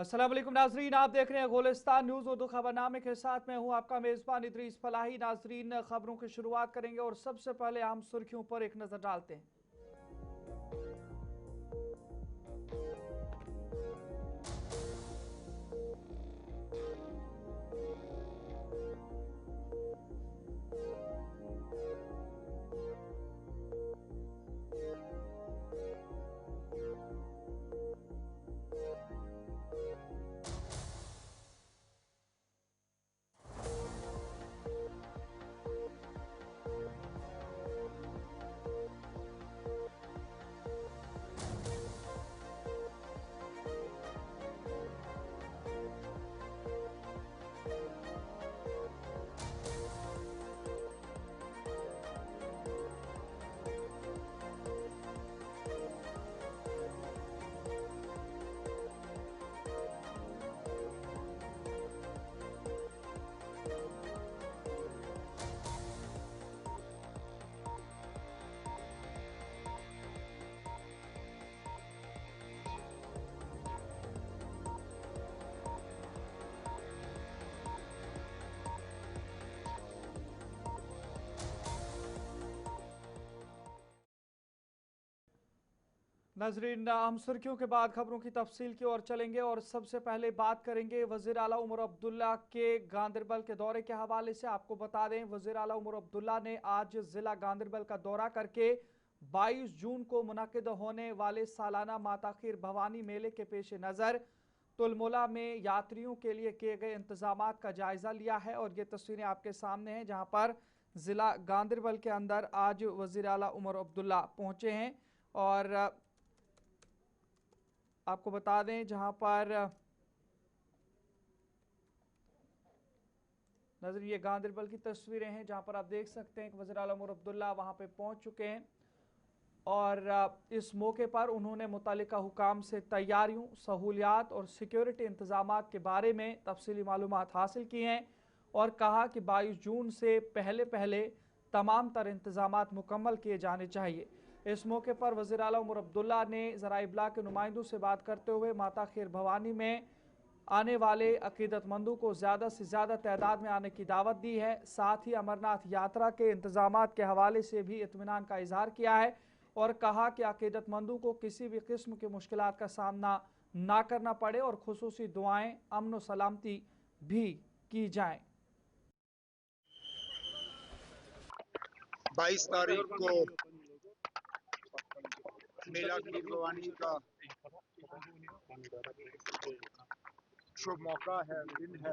अस्सलाम वालेकुम नाजरीन, आप देख रहे हैं गोलिस्तान न्यूज़ उर्दू खबरनामे के साथ मैं हूं आपका मेज़बान इदरीस फलाही। नाजरीन, खबरों की शुरुआत करेंगे और सबसे पहले हम सुर्खियों पर एक नज़र डालते हैं। नाजरीन, हम सुर्खियों के बाद खबरों की तफसील की ओर चलेंगे और सबसे पहले बात करेंगे वज़ीर आला उमर अब्दुल्ला के गांदरबल के दौरे के हवाले से। आपको बता दें, वज़ीर आला उमर अब्दुल्ला ने आज ज़िला गांदरबल का दौरा करके 22 जून को मुनक़िद होने वाले सालाना माता खीर भवानी मेले के पेश नज़र तुलमुला में यात्रियों के लिए किए गए इंतजामात का जायज़ा लिया है। और ये तस्वीरें आपके सामने हैं जहाँ पर ज़िला गांदरबल के अंदर आज वज़ीर आला उमर अब्दुल्ला पहुँचे हैं। और आपको बता दें, जहां पर नजर ये गांदरबल की तस्वीरें हैं जहां पर आप देख सकते हैं कि वज़ीर आला उमर अब्दुल्ला वहां पे पहुंच चुके हैं। और इस मौके पर उन्होंने मुतल्लिका हुकाम से तैयारियों, सहूलियात और सिक्योरिटी इंतजामात के बारे में तफसीली मालूमात हासिल की हैं और कहा कि 22 जून से पहले पहले तमाम तर इंतजामात मुकम्मल किए जाने चाहिए। इस मौके पर वज़ीर आला उमर अब्दुल्ला ने ज़रा इब्लाग के नुमाइंदों से बात करते हुए माता खीर भवानी में आने वाले अकीदतमंदों को ज़्यादा से ज़्यादा तादाद में आने की दावत दी है। साथ ही अमरनाथ यात्रा के इंतजामात के हवाले से भी इत्मीनान का इजहार किया है और कहा कि अकीदतमंदों को किसी भी किस्म की मुश्किलात का सामना ना करना पड़े और खुसूसी दुआएं अमन व सलामती भी की जाएं। 22 तारीख को मेला खीर भवानी का शुभ मौका है, दिन है।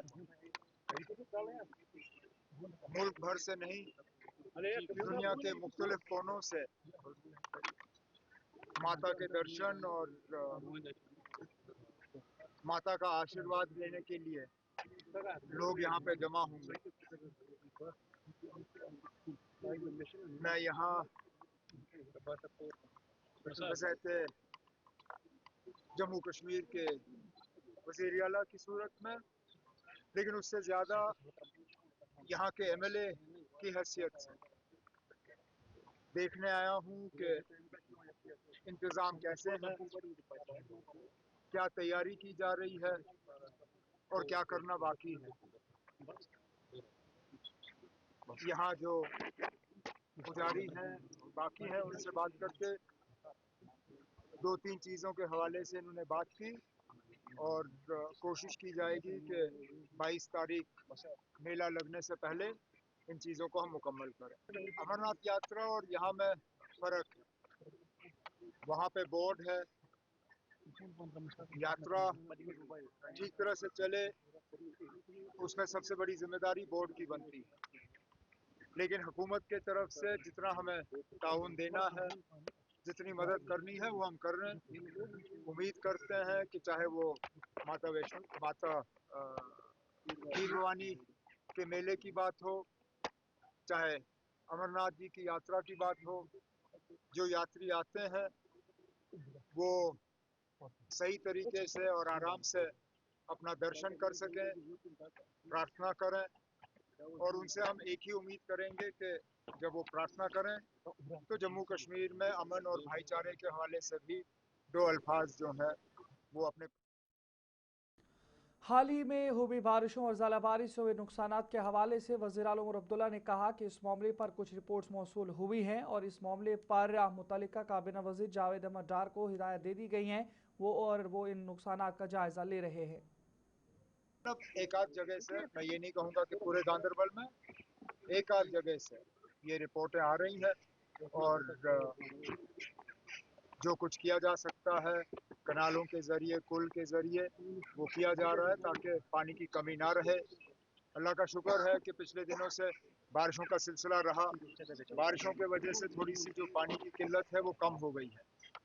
मुल्क भर से नहीं, दुनिया के मुख्तलिफ कोनों से माता के दर्शन और माता का आशीर्वाद लेने के लिए लोग यहाँ पे जमा होंगे। मैं यहाँ वज़ीर जम्मू कश्मीर के वज़ीर आला की सूरत में, लेकिन उससे ज़्यादा यहाँ के MLA की हैसियत से देखने आया हूँ कि इंतज़ाम कैसे हैं, क्या तैयारी की जा रही है और क्या करना बाकी है। यहाँ जो पुजारी हैं, बाकी हैं, उनसे बात करके 2-3 चीज़ों के हवाले से इन्होंने बात की और कोशिश की जाएगी कि 22 तारीख मेला लगने से पहले इन चीज़ों को हम मुकम्मल करें। अमरनाथ यात्रा और यहाँ में फ़र्क है। वहाँ पे बोर्ड है, यात्रा ठीक तरह से चले उसमें सबसे बड़ी जिम्मेदारी बोर्ड की बनती है, लेकिन हुकूमत के तरफ से जितना हमें ताउन देना है, जितनी मदद करनी है वो हम कर रहे हैं। उम्मीद करते हैं कि चाहे वो माता खीर भवानी के मेले की बात हो, चाहे अमरनाथ जी की यात्रा की बात हो, जो यात्री आते हैं वो सही तरीके से और आराम से अपना दर्शन कर सकें, प्रार्थना करें। और उनसे हम एक ही उम्मीद करेंगे कि जब वो प्रार्थना करें तो जम्मू कश्मीर में अमन और भाईचारे के हवाले से भी 2 अल्फाज जो हैं वो अपने। हाल ही में हुई बारिशों और ज़ालाबारी से हुए नुकसानात के हवाले से वज़ीर आला उमर अब्दुल्ला ने कहा कि इस मामले पर कुछ रिपोर्ट्स मौसूल हुई हैं और इस मामले पर मुतल्लिका काबीना वज़ीर जावेद अहमद डार को हिदायत दे दी गई हैं वो इन नुकसानात का जायज़ा ले रहे हैं। एक आध जगह से, मैं ये नहीं कहूँगा कि पूरे गांधरबल में, एक आध जगह से ये रिपोर्टें आ रही हैं और जो कुछ किया जा सकता है कनालों के ज़रिए, कुल के ज़रिए, वो किया जा रहा है ताकि पानी की कमी ना रहे। अल्लाह का शुक्र है कि पिछले दिनों से बारिशों का सिलसिला रहा। बारिशों के वजह से थोड़ी सी जो पानी की किल्लत है वो कम हो गई है,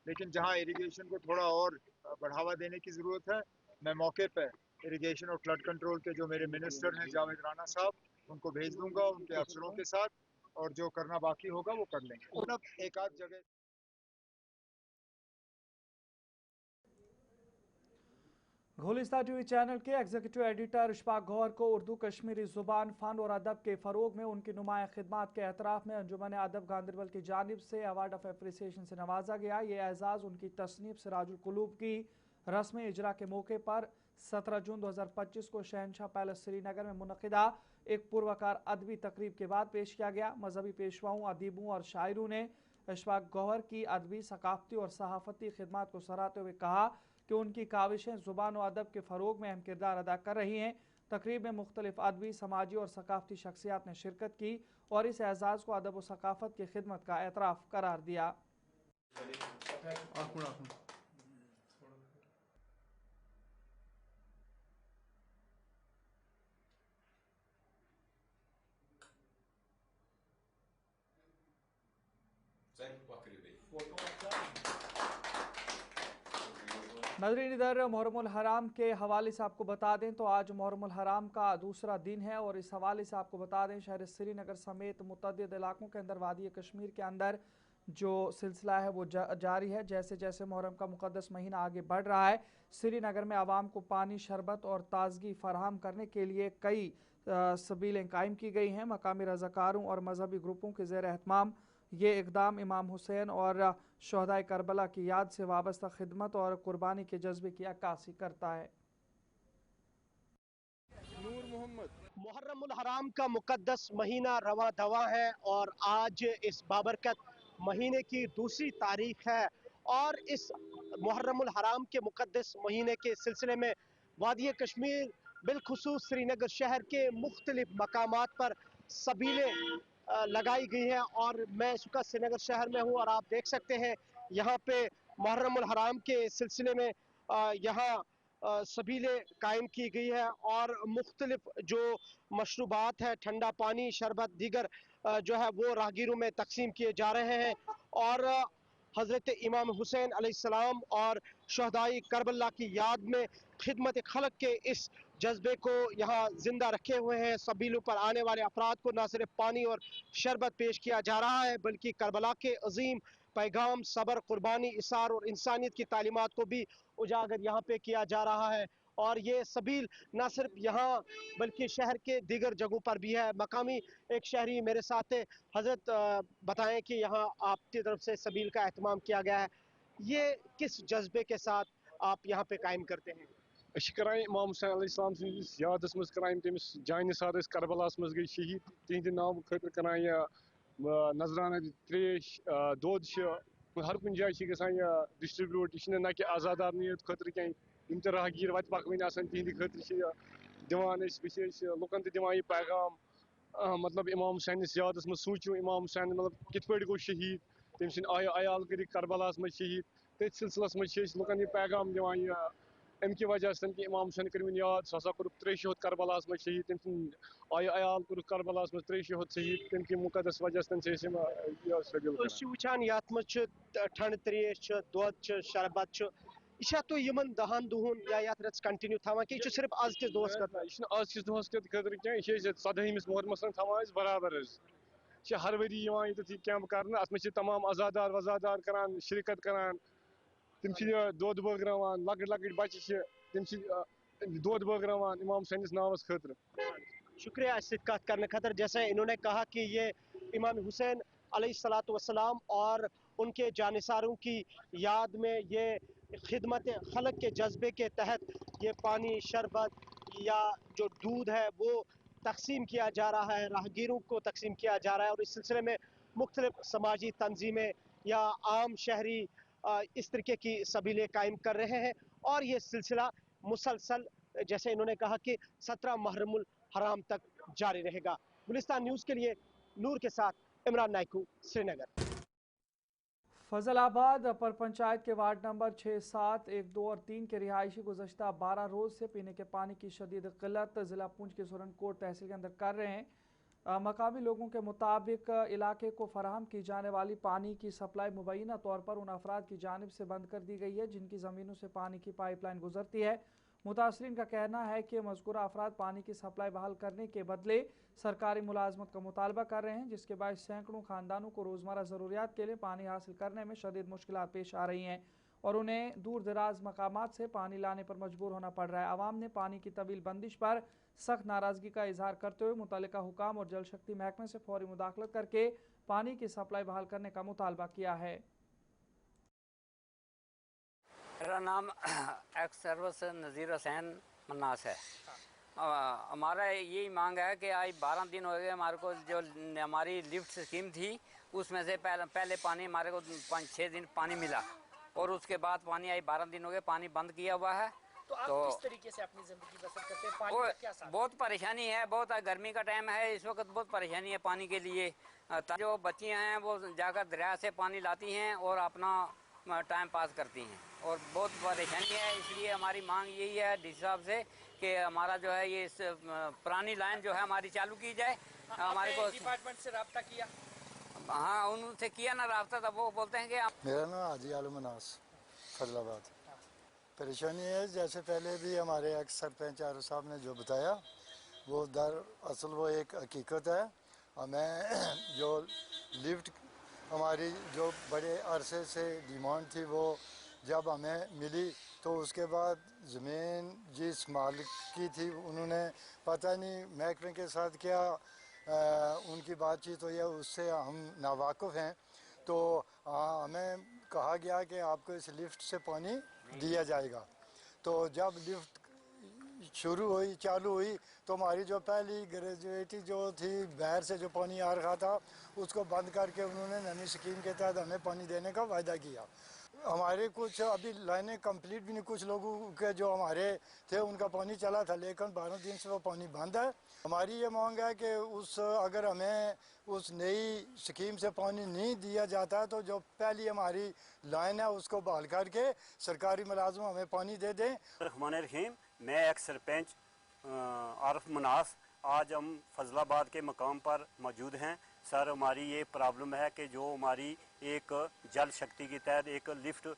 लेकिन जहाँ इरिगेशन को थोड़ा और बढ़ावा देने की ज़रूरत है, मैं मौके पर इरिगेशन और फ्लड कंट्रोल के जो मेरे मिनिस्टर हैं जावेद राना साहब, उनको भेज दूंगा उनके अफसरों के साथ, और जो करना बाकी होगा वो कर लेंगे। मतलब एक आध जगह गुलिस्तान टीवी चैनल के एग्जीक्यूटिव एडिटर इशफाक गौहर को उर्दू कश्मीरी ज़ुबान, फ़न और अदब के फ़रोग में उनकी नुमाया खिदमात के एतराफ़ में अंजुमन अदब गांधरबल की जानिब से अवार्ड ऑफ एप्रिसिएशन से नवाजा गया। ये एजाज़ उनकी तसनीफ़ सिराजुल कुलूब की रस्म इजरा के मौके पर 17 जून 2025 को शहनशाह पैलेस श्रीनगर में मुनक़िदा एक पुरवकार अदबी तकरीब के बाद पेश किया गया। मजहबी पेशवाओं, अदीबों और शायरों ने इशफाक गौहर की अदबी, सकाफ़ती और सहाफ़ती खिदमात को सराहते हुए कहा कि उनकी काविशें ज़ुबान और अदब के फ़रोग में अहम किरदार अदा कर रही हैं। तकरीब में मुख्तलिफ अदबी, समाजी और सकाफ़ती शख्सियात ने शिरकत की और इस एजाज़ को अदब व सकाफ़त की खिदमत का एतराफ़ करार दिया। नाज़रीन, इधर मुहर्रमुल हराम के हवाले से आपको बता दें तो आज मुहर्रमुल हराम का दूसरा दिन है और इस हवाले से आपको बता दें शहर श्रीनगर समेत मुतअद्दिद इलाकों के अंदर वादी कश्मीर के अंदर जो सिलसिला है वो जारी है। जैसे जैसे मुहर्रम का मुक़द्दस महीना आगे बढ़ रहा है, श्रीनगर में आवाम को पानी, शरबत और ताजगी फराहम करने के लिए कई सबीलें कायम की गई हैं। मकामी रज़ाकारों और मजहबी ग्रुपों के ज़ेर एहतमाम ये इक़दाम इमाम हुसैन और शहदाए करबला की याद से वाबस्ता खिदमत और कुर्बानी के जज्बे की अक्कासी करता है। मुहर्रमुल हराम का मुक़द्दस महीना रवा दवा है और आज इस बाबरकत महीने की दूसरी तारीख है और इस मुहर्रमुल हराम के मुक़द्दस महीने के सिलसिले में वादी कश्मीर बिलखुसूस श्रीनगर शहर के मुख्तलिफ मकामात पर सबीलें लगाई गई हैं और मैं इस वक्त श्रीनगर शहर में हूँ और आप देख सकते हैं यहाँ पे मुहर्रमुल हराम के सिलसिले में यहाँ सबीलें कायम की गई है और मुख्तलिफ जो मशरूबात है, ठंडा पानी, शरबत, दीगर जो है वो राहगीरों में तकसीम किए जा रहे हैं और हज़रत इमाम हुसैन अलैहिस्सलाम और शहदाई करबला की याद में खिदमत खलक के इस जज्बे को यहाँ जिंदा रखे हुए हैं। सबीलों पर आने वाले अफराद को न सिर्फ पानी और शरबत पेश किया जा रहा है बल्कि करबला के अजीम पैगाम, सब्र, कुर्बानी, इसार और इंसानियत की तालीमात को भी उजागर यहाँ पे किया जा रहा है और ये सबील न सिर्फ यहाँ बल्कि शहर के दीगर जगहों पर भी है। मकामी एक शहरी मेरे साथ है, हजरत बताएं कि यहाँ आपकी तरफ से सबील का एहतमाम किया गया है, ये किस जज्बे के साथ आप यहाँ पे कायम करते हैं? इमाम हुसैन अलैहिस्सलाम सिंदिस यादस मज करान तमिस जान निसार करबलास मज गई शहीद तिहंद नाम खतर करान या नजराना त्रेश दोद हर कुछ जाए गसान डिस्ट्रीब्यूट यह ना कि आजादार नीयत खतर कह राहगीर वत पकवन तिहंद खतर दिवान लुकन दिवान यह पैगाम मतलब इमाम हुसैन यादस मज सूचो इमाम हुसैन मतलब कित पे गो शहीद तम सद आयाल कर करबलास मज शहीद तथ सिलसिलस मज लुकन यह पैगाम दिवान अमि वजह कि इमाम हुसैन करवन याद सह कर 3 करबलास मज शहीद तम सद आयाल कर करबलास मज 3 शहीद तम कि मुकदस वजह वुचान यथ मज ठंड त्रेश दोद शरबत यह तो यमन 10 दुहन या यथ रत्स कंटिन्यू थवान कि सिर्फ आज किस दोस यह आज किस दोस खतर कह 17 मुहर्रमस थवान बराबर हर वरी ये कैंप कर अत मे तमाम आजादार वजादार करान शिरकत करान तम दोद बगरान लकट लकट बच्चे तम दोद बगरान इमाम हुसैन नावस खतर। शुक्रिया इस कत करने खतर। जैसे इन्होंने कहा कि ये इमाम हुसैन अलैहिस्सलातु वस्सलाम और उनके जानिसारों की याद में ये खिदमत खलक के जज्बे के तहत ये पानी, शरबत, या जो दूध है वो तकसीम किया जा रहा है, राहगीरों को तकसीम किया जा रहा है। और इस सिलसिले में मुख्तलिफ समाजी तंजीमें या आम शहरी इस तरीके की सबीलें कायम कर रहे हैं और ये सिलसिला मुसलसल, जैसे इन्होंने कहा कि 17 मुहर्रमुल हराम तक जारी रहेगा। गुलिस्तान न्यूज़ के लिए नूर के साथ इमरान नाइकू, श्रीनगर। फजलाबाद अपर पंचायत के वार्ड नंबर 6, 7, 1, 2 और 3 के रिहायशी गुज़श्ता 12 रोज़ से पीने के पानी की शदीद किल्लत ज़िला पुंछ के सुरनकोट तहसील के अंदर कर रहे हैं। मकामी लोगों के मुताबिक इलाके को फराहम की जाने वाली पानी की सप्लाई मुबैना तौर पर उन अफराद की जानिब से बंद कर दी गई है जिनकी ज़मीनों से पानी की पाइपलाइन गुजरती है। मुतासरीन का कहना है कि मज़कूरा अफराद पानी की सप्लाई बहाल करने के बदले सरकारी मुलाजमत का मुतालबा कर रहे हैं, जिसके बाद सैकड़ों खानदानों को रोज़मर्रा ज़रूरियात के लिए पानी हासिल करने में शदीद मुश्किलात पेश आ रही हैं और उन्हें दूर दराज मकामात से पानी लाने पर मजबूर होना पड़ रहा है। आवाम ने पानी की तवील बंदिश पर सख्त नाराज़गी का इजहार करते हुए मुतल्लिका हुकाम और जल शक्ति महकमे से फौरी मुदाखलत करके पानी की सप्लाई बहाल करने का मुतालबा किया है। मेरा नाम एक्स सर्विस नज़ीर हुसैन मन्नास है। हमारा यही मांग है कि आज 12 दिन हो गए हमारे को, जो हमारी लिफ्ट स्कीम थी उसमें से पहले पानी हमारे को 5-6 दिन पानी मिला और उसके बाद पानी आज 12 दिन हो गए पानी बंद किया हुआ है। तो आप किस तरीके से अपनी ज़िंदगी बसर करते हैं? पानी का क्या साथ? बहुत परेशानी है, बहुत गर्मी का टाइम है, इस वक्त बहुत परेशानी है पानी के लिए। जो बच्चियाँ हैं वो जाकर दरिया से पानी लाती हैं और अपना टाइम पास करती हैं और बहुत परेशानी है। इसलिए हमारी मांग यही है डी साहब से कि हमारा जो है ये पुरानी लाइन जो है हमारी चालू की जाए। हमारे को डिपार्टमेंट से रब्ता किया? हाँ, उनसे किया ना रब्ता, तब वो बोलते हैं कि मेरा नाम हाजी आलम मनास, फजलाबाद। परेशानी है जैसे पहले भी हमारे एक्स सरपंच आर साहब ने जो बताया वो दरअसल वो एक हकीकत है। हमें जो लिफ्ट हमारी जो बड़े अरसे से डिमांड थी वो जब हमें मिली तो उसके बाद ज़मीन जिस मालिक की थी उन्होंने पता नहीं महकमे के साथ क्या उनकी बातचीत हुई है, उससे हम नावाकिफ़ हैं। तो हमें कहा गया कि आपको इस लिफ्ट से पानी दिया जाएगा। तो जब लिफ्ट चालू हुई तो हमारी जो पहली ग्रेजुएटी जो थी बाहर से जो पानी आ रहा था उसको बंद करके उन्होंने नई स्कीम के तहत हमें पानी देने का वायदा किया। हमारे कुछ अभी लाइनें कंप्लीट भी नहीं, कुछ लोगों के जो हमारे थे उनका पानी चला था लेकिन 12 दिन से वो पानी बंद है। हमारी ये मांग है कि अगर हमें उस नई स्कीम से पानी नहीं दिया जाता है तो जो पहली हमारी लाइन है उसको बहाल करके सरकारी मुलाजिम हमें पानी दे दें। रहमान, मैं एक्स सरपंच आरिफ मनास, आज हम फजलाबाद के मकाम पर मौजूद हैं। सर, हमारी ये प्रॉब्लम है कि जो हमारी एक जल शक्ति के तहत एक लिफ्ट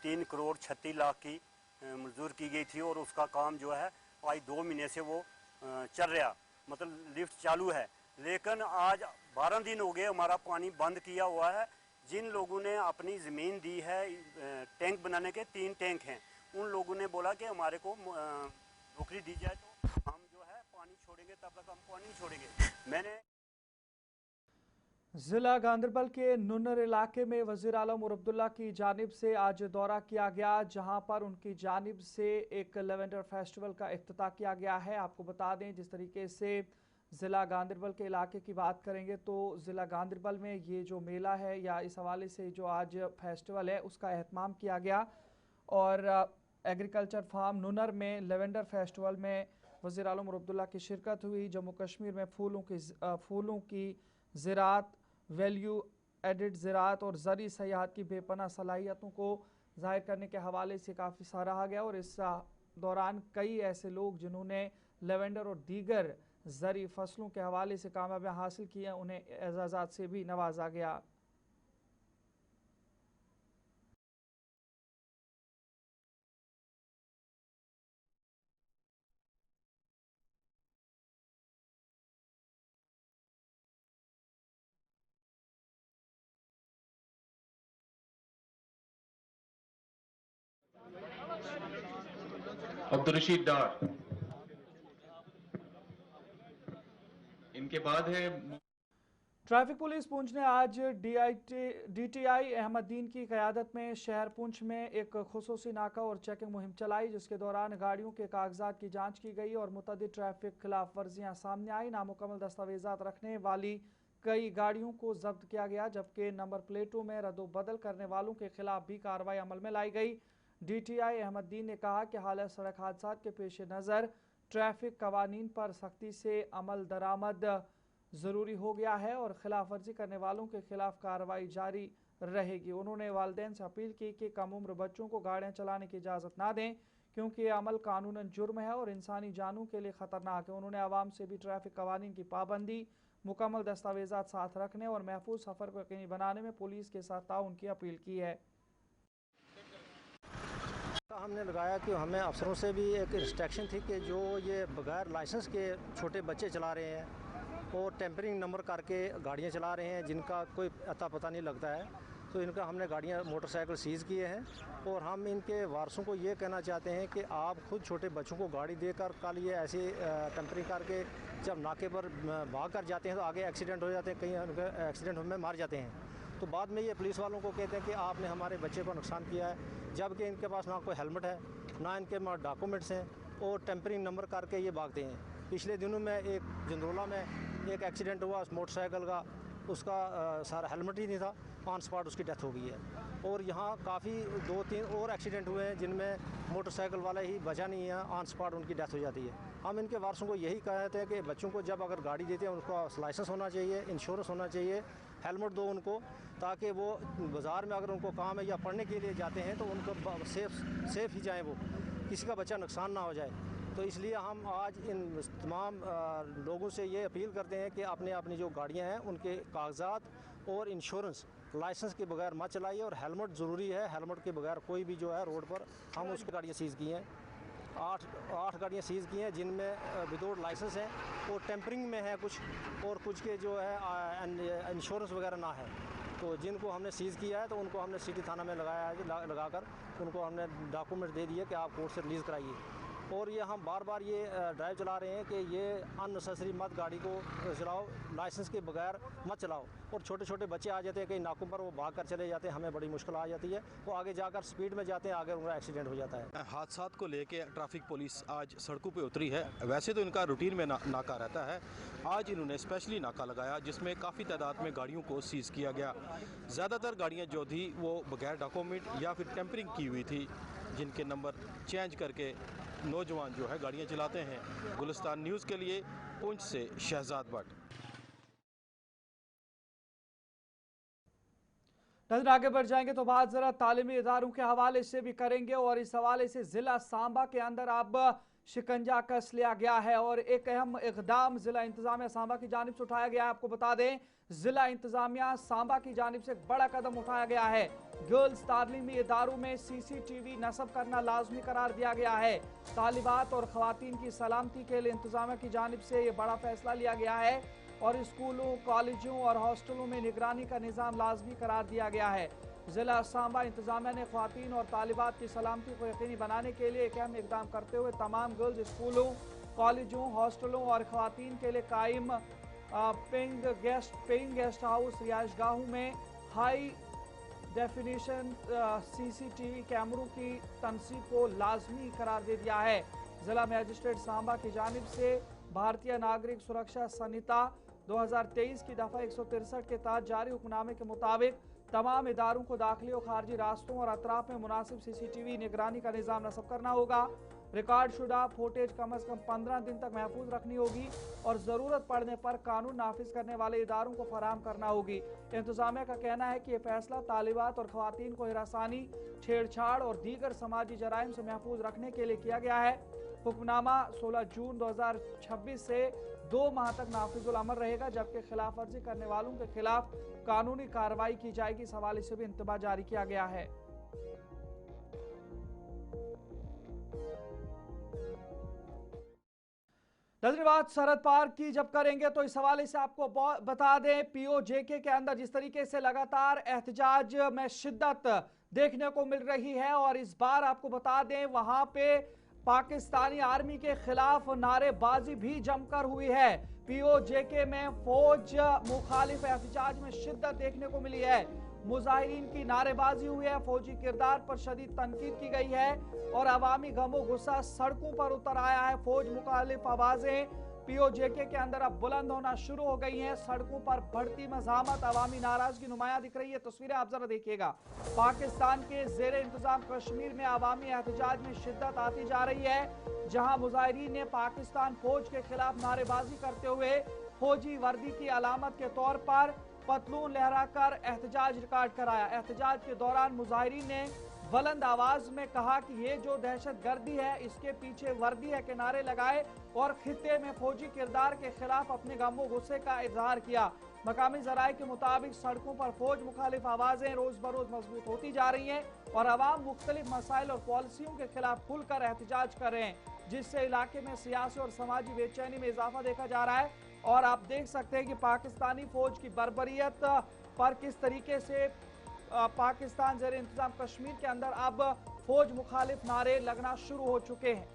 3 करोड़ 36 लाख की मंजूर की गई थी और उसका काम जो है आज 2 महीने से वो चल रहा, मतलब लिफ्ट चालू है, लेकिन आज 12 दिन हो गए हमारा पानी बंद किया हुआ है। जिन लोगों ने अपनी ज़मीन दी है, टैंक बनाने के 3 टैंक हैं, उन लोगों ने बोला कि हमारे को नौकरी दी जाए तो हम जो है पानी छोड़ेंगे, तब तक हम पानी नहीं छोड़ेंगे। मैंने ज़िला गांदरबल के नुन्नर इलाके में वज़ीर आला उमर अब्दुल्ला की जानिब से आज दौरा किया गया, जहां पर उनकी जानिब से एक लेवेंडर फेस्टिवल का इफ्तिताह किया गया है। आपको बता दें, जिस तरीके से ज़िला गांदरबल के इलाके की बात करेंगे तो ज़िला गांदरबल में ये जो मेला है या इस हवाले से जो आज फेस्टिवल है उसका एहतमाम किया गया और एग्रीकल्चर फार्म नुन्नर में लेवेंडर फेस्टिवल में वज़ीर आला उमर अब्दुल्ला की शिरकत हुई। जम्मू कश्मीर में फूलों की ज़राअत, वैल्यू एडिड ज़राअत और ज़री सयाहत की बेपनाह सलाहियतों को ज़ाहिर करने के हवाले से काफ़ी सराहा गया और इस दौरान कई ऐसे लोग जिन्होंने लेवेंडर और दीगर ज़री फसलों के हवाले से कामयाबियाँ हासिल की हैं उन्हें एजाज़ात से भी नवाजा गया। अब्दुल रशीद डार, इनके बाद है। ट्रैफिक पुलिस पुंछ ने आज डीटीआई अहमदीन की क़यादत में शहर पुंछ में एक खुसूसी नाका और चेकिंग मुहिम चलाई, जिसके दौरान गाड़ियों के कागजात की जांच की गई और मुतअद्दिद ट्रैफिक खिलाफ वर्जियाँ सामने आई। नामुकम्मल दस्तावेजात रखने वाली कई गाड़ियों को जब्त किया गया, जबकि नंबर प्लेटों में रद्दोबदल करने वालों के खिलाफ भी कार्रवाई अमल में लाई गई। डीटीआई अहमदीन ने कहा कि हालत सड़क हादसात के पेश नज़र ट्रैफिक कवानीन पर सख्ती से अमल दरामद ज़रूरी हो गया है और खिलाफ वर्जी करने वालों के खिलाफ कार्रवाई जारी रहेगी। उन्होंने वालिदैन से अपील की कि कम उम्र बच्चों को गाड़ियाँ चलाने की इजाज़त ना दें, क्योंकि ये अमल कानूनन जुर्म है और इंसानी जानों के लिए ख़तरनाक है। उन्होंने आवाम से भी ट्रैफिक कवानीन की पाबंदी, मुकम्मल दस्तावेज़ात साथ रखने और महफूज सफ़र को यकीनी बनाने में पुलिस के साथ ताउन की अपील की है। हमने लगाया कि हमें अफसरों से भी एक इंस्ट्रक्शन थी कि जो ये बगैर लाइसेंस के छोटे बच्चे चला रहे हैं और टेम्परिंग नंबर करके गाड़ियाँ चला रहे हैं, जिनका कोई अता पता नहीं लगता है, तो इनका हमने गाड़ियाँ मोटरसाइकिल सीज़ किए हैं। और हम इनके वारसों को ये कहना चाहते हैं कि आप खुद छोटे बच्चों को गाड़ी देकर कल ये ऐसे टेम्परिंग करके जब नाके पर भाग कर जाते हैं तो आगे एक्सीडेंट हो जाते हैं, कहीं उनके एक्सीडेंट में मार जाते हैं। तो बाद में ये पुलिस वालों को कहते हैं कि आपने हमारे बच्चे को नुकसान किया है, जबकि इनके पास ना कोई हेलमेट है, ना इनके पास डॉक्यूमेंट्स हैं और टेम्परिंग नंबर करके ये भागते हैं। पिछले दिनों में एक जंदरोला में एक एक्सीडेंट हुआ उस मोटरसाइकिल का, उसका सारा हेलमेट ही नहीं था, ऑन स्पॉट उसकी डेथ हो गई है। और यहाँ काफ़ी 2-3 और एक्सीडेंट हुए हैं जिनमें मोटरसाइकिल वाले ही बचा नहीं है, ऑन स्पॉट उनकी डेथ हो जाती है। हम इनके वारसों को यही कहते हैं कि बच्चों को जब अगर गाड़ी देते हैं उनका लाइसेंस होना चाहिए, इंश्योरेंस होना चाहिए, हेलमेट दो उनको, ताकि वो बाज़ार में अगर उनको काम है या पढ़ने के लिए जाते हैं तो उनको सेफ़ ही जाएँ, वो किसी का बच्चा नुकसान ना हो जाए। तो इसलिए हम आज इन तमाम लोगों से ये अपील करते हैं कि अपनी जो गाड़ियाँ हैं उनके कागजात और इंश्योरेंस लाइसेंस के बगैर मत चलाइए और हेलमेट ज़रूरी है। हेलमेट के बगैर कोई भी जो है रोड पर, हम उसकी गाड़ियाँ सीज़ की हैं, 8 गाड़ियाँ सीज़ की हैं जिनमें विदाउट लाइसेंस हैं और टेम्परिंग में है कुछ, और कुछ के जो है इंश्योरेंस वगैरह ना है। तो जिनको हमने सीज़ किया है तो उनको हमने सिटी थाना में लगाया है, लगाकर उनको हमने डॉक्यूमेंट दे दिए कि आप कोर्ट से रिलीज़ कराइए। और ये हम बार बार ये ड्राइव चला रहे हैं कि ये अननेसेसरी मत गाड़ी को चलाओ, लाइसेंस के बगैर मत चलाओ। और छोटे छोटे बच्चे आ जाते हैं कहीं नाकों पर, वो भाग कर चले जाते हैं, हमें बड़ी मुश्किल आ जाती है, वो आगे जाकर स्पीड में जाते हैं, आगे उनका एक्सीडेंट हो जाता है। हादसात को लेके ट्रैफिक पुलिस आज सड़कों पे उतरी है। वैसे तो इनका रूटीन में नाका रहता है, आज इन्होंने स्पेशली नाका लगाया जिसमें काफ़ी तादाद में गाड़ियों को सीज़ किया गया। ज़्यादातर गाड़ियाँ जो थी वो बगैर डॉक्यूमेंट या फिर टेम्परिंग की हुई थी, जिनके नंबर चेंज करके नौजवान जो है गाड़ियाँ चलाते हैं। गुलिस्तान न्यूज़ के लिए पुंछ से शहजाद भट्ट। नजर आगे बढ़ जाएंगे तो बात जरा तालीमी इदारों के हवाले से भी करेंगे और इस हवाले से जिला सांबा के अंदर अब शिकंजा कस लिया गया है और एक अहम इकदाम जिला इंतजामिया सांबा की जानिब से उठाया गया है। आपको बता दें, जिला इंतजामिया सांबा की जानिब से एक बड़ा कदम उठाया गया है। गर्ल्स तालीमी इदारों में CCTV नस्ब करना लाजमी करार दिया गया है। तालिबात और खवातीन की सलामती के लिए इंतजामिया की जानिब से ये बड़ा फैसला लिया गया है और स्कूलों, कॉलेजों और हॉस्टलों में निगरानी का निज़ाम लाजमी करार दिया गया है। जिला सांबा इंतजामिया ने ख्वातीन और तालिबात की सलामती को यकीनी बनाने के लिए एक अहम इकदाम करते हुए तमाम गर्ल्स स्कूलों, कॉलेजों, हॉस्टलों और ख्वातीन के लिए कायम पेइंग गेस्ट हाउस रिहाइशगाहों में हाई डेफिनेशन CCTV कैमरों की तनसीब को लाजमी करार दे दिया है। जिला मजिस्ट्रेट सांबा की जानिब से भारतीय नागरिक सुरक्षा संहिता 2023 की दफ़ा 163 के तहत जारी हुक्मनामे के मुताबिक तमाम इदारों को दाखिली और खारजी रास्तों और अतराफ में मुनासिब CCTV निगरानी का निज़ाम नस्ब करना होगा। रिकॉर्ड शुदा फुटेज कम अज़ कम 15 दिन तक महफूज रखनी होगी और ज़रूरत पड़ने पर कानून नाफिज करने वाले इदारों को फराहम करना होगी। इंतजामिया का कहना है कि यह फैसला तालिबात और खवातीन को हिरासानी, छेड़छाड़ और दीगर समाजी जराइम से महफूज रखने के लिए किया गया है। हुक्मनामा 16 जून 2026 से 2 माह तक नाफिजुल अमल रहेगा, जबकि खिलाफ वर्जी करने वालों के खिलाफ कानूनी कार्रवाई की जाएगी। इस हवाले से भी इंतबा जारी किया गया है। नजरिबात सरहद पार की जब करेंगे तो इस हवाले से आपको बता दें, POJK के अंदर जिस तरीके से लगातार एहतजाज में शिद्दत देखने को मिल रही है और इस बार आपको बता दें वहां पे पाकिस्तानी आर्मी के खिलाफ नारेबाजी भी जमकर हुई है। POJK में फौज मुखालिफ एहतजाज में शिद्दत देखने को मिली है। मुजाहिरीन की नारेबाजी हुई है, फौजी किरदार पर शदीद तनकीद की गई है और अवामी गमो गुस्सा सड़कों पर उतर आया है। फौज मुखालिफ आवाजें POJK के अंदर अब बुलंद होना शुरू हो गई हैं। सड़कों पर बढ़ती मज़ामत, अवामी नाराजगी नुमाया दिख रही है। तस्वीरें आप जरा देखिएगा। पाकिस्तान के जेर इंतजाम कश्मीर में अवामी एहतजाज में शिद्दत आती जा रही है, जहां मुजाहिरीन ने पाकिस्तान फौज के खिलाफ नारेबाजी करते हुए फौजी वर्दी की अलामत के तौर पर पतलून लहराकर एहतजाज रिकॉर्ड कराया। एहतजाज के दौरान मुजाहिरीन ने बुलंद आवाज में कहा कि ये जो दहशत गर्दी है इसके पीछे वर्दी है के नारे लगाए और खित्ते में फौजी किरदार के खिलाफ अपने गमो गुस्से का इजहार किया। मकामी जराये के मुताबिक सड़कों पर फौज मुखालिफ आवाजें रोज बरोज मजबूत होती जा रही हैं और अवाम मुख्तलिफ मसाइल और पॉलिसियों के खिलाफ खुलकर एहतजाज कर रहे हैं, जिससे इलाके में सियासी और समाजी बेचैनी में इजाफा देखा जा रहा है। और आप देख सकते हैं कि पाकिस्तानी फौज की बर्बरियत पर किस तरीके से पाकिस्तान ज़ेर इंतजाम कश्मीर के अंदर अब फौज मुखालिफ नारे लगना शुरू हो चुके हैं।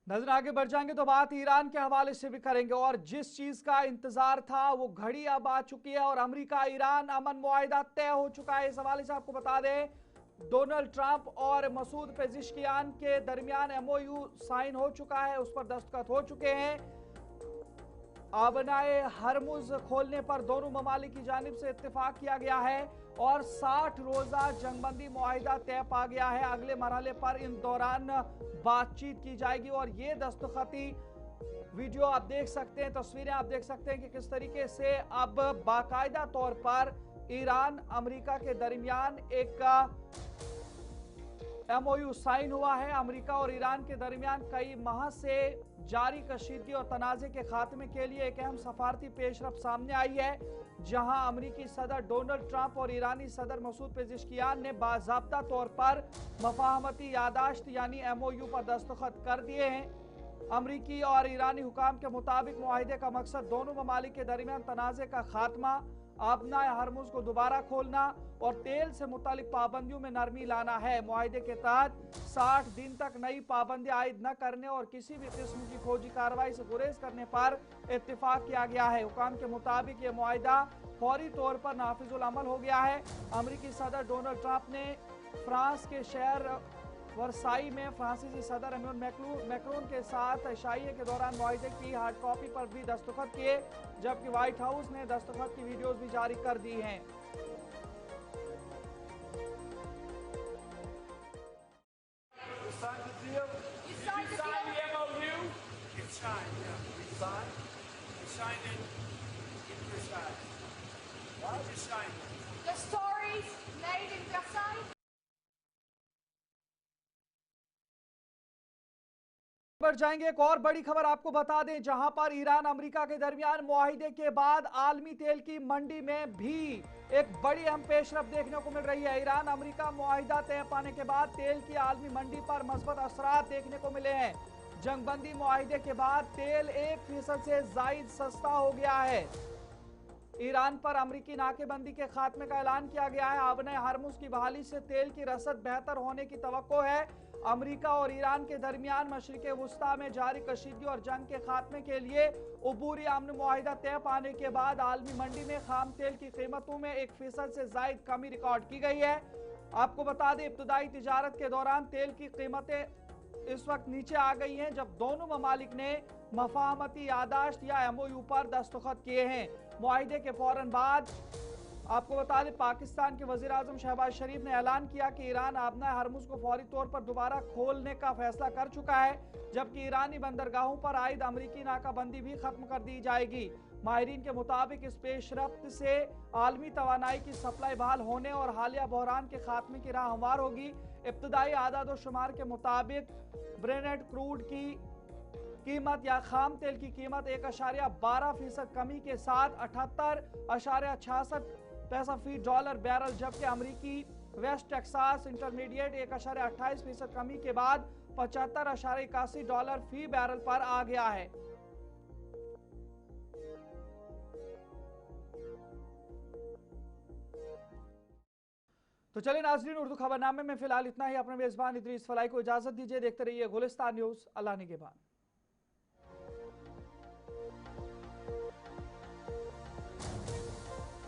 नजर आगे बढ़ जाएंगे तो बात ईरान के हवाले से भी करेंगे और जिस चीज का इंतजार था वो घड़ी अब आ चुकी है और अमेरिका ईरान अमन मुआहिदा तय हो चुका है। इस हवाले से आपको बता दें, डोनाल्ड ट्रंप और मसूद पेजिशकियान के दरमियान MOU साइन हो चुका है, उस पर दस्तखत हो चुके हैं। आबनाए हरमुज खोलने पर दोनों ममालिक की जानिब से इत्तेफाक किया गया है और 60 रोजा जंगबंदी मुआहिदा तय पा गया है। अगले मरहले पर इन दौरान बातचीत की जाएगी और ये दस्तखती वीडियो आप देख सकते हैं, तस्वीरें आप देख सकते हैं कि किस तरीके से अब बाकायदा तौर पर ईरान अमेरिका के दरमियान एक MOU साइन हुआ है। अमेरिका और ईरान के दरमियान कई माह से जारी कशीदगी और तनाज़े के खात्मे के लिए एक अहम सफारती पेशरफ सामने आई है, जहां अमेरिकी सदर डोनाल्ड ट्रंप और ईरानी सदर मसूद पेजिशकियान ने बाज़ाब्ता तौर पर मफाहमती यादाश्त यानी MOU पर दस्तखत कर दिए हैं। अमेरिकी और ईरानी हुकाम के मुताबिक मुआहिदे का मकसद दोनों ममालिक के दरमियान तनाज़े का खात्मा, आबनाए हरमुज को दोबारा खोलना और तेल से मुतालिक पाबंदियों में नरमी लाना है। मुआहिदे के तहत 60 दिन तक नई पाबंदी आयद न करने और किसी भी किस्म की फौजी कार्रवाई से गुरेज करने पर इत्तेफाक किया गया है। हुकाम के मुताबिक ये मुआहिदा फौरी तौर पर नाफिजुल अमल हो गया है। अमेरिकी सदर डोनाल्ड ट्रंप ने फ्रांस के शहर वर्साई में फ्रांसीसी सदर इमैनुअल मैक्रोन के साथ इशाइये के दौरान मुआहिदे की हार्ड कॉपी पर भी दस्तखत किए, जबकि व्हाइट हाउस ने दस्तखत की वीडियोज भी जारी कर दी हैं। बढ़ जाएंगे, एक और बड़ी खबर आपको बता दें, जहां पर ईरान अमेरिका के दरमियान मुआहिदे के बाद आलमी तेल की मंडी में भी एक बड़ी अहम पेशरफ देखने को मिल रही है। ईरान अमेरिका मुआहिदा तय पाने के बाद तेल की आलमी मंडी पर मस्बत असरात देखने को मिले हैं। जंगबंदी मुआहिदे के बाद तेल 1% से जायद सस्ता हो गया है। ईरान पर अमेरिकी नाकेबंदी के खात्मे का ऐलान किया गया है। आबने हरमुज की बहाली से तेल की रसद बेहतर होने की तवक्को है। अमेरिका और ईरान के दरमियान मशरिक़े वुस्ता में जारी कशीदगी और जंग के खात्मे के लिए अबूरी अमन मुआहिदा तय पाने के बाद आलमी मंडी में खाम तेल की कीमतों में 1% से जायद कमी रिकॉर्ड की गई है। आपको बता दें, इब्तदाई तिजारत के दौरान तेल की कीमतें इस वक्त नीचे आ गई हैं, जब दोनों ममालिक ने मफाहमती यादाश्त या MOU पर दस्तखत किए हैं। मुआहिदे के फौरन बाद आपको बता दें, पाकिस्तान के वज़ीर आज़म शहबाज शरीफ ने ऐलान किया कि ईरान आबना हरमुज को फौरी तौर पर दोबारा खोलने का फैसला कर चुका है, जबकि ईरानी बंदरगाहों पर आयद अमरीकी नाकाबंदी भी खत्म कर दी जाएगी। माहिरीन के मुताबिक इस पेशरफ्त से आलमी तवानाई की सप्लाई बहाल होने और हालिया बहरान के खात्मे की राह हमवार होगी। इब्तदाई आदाद शुमार के मुताबिक ब्रेनेट क्रूड की कीमत या खाम तेल की कीमत 1.12% कमी के साथ 78.66 $, बैरल, जबकि अमरीकी वेस्ट टेक्सास इंटरमीडिएट 1.28% कमी के बाद $75.81 फी बैरल पर आ गया है। तो चलिए नाज़रीन, उर्दू खबरनामे में फिलहाल इतना ही। अपने मेजबान इदरीस फलाई को इजाजत दीजिए। देखते रहिए गुलिस्तान न्यूज। अल्लाह निगहबान।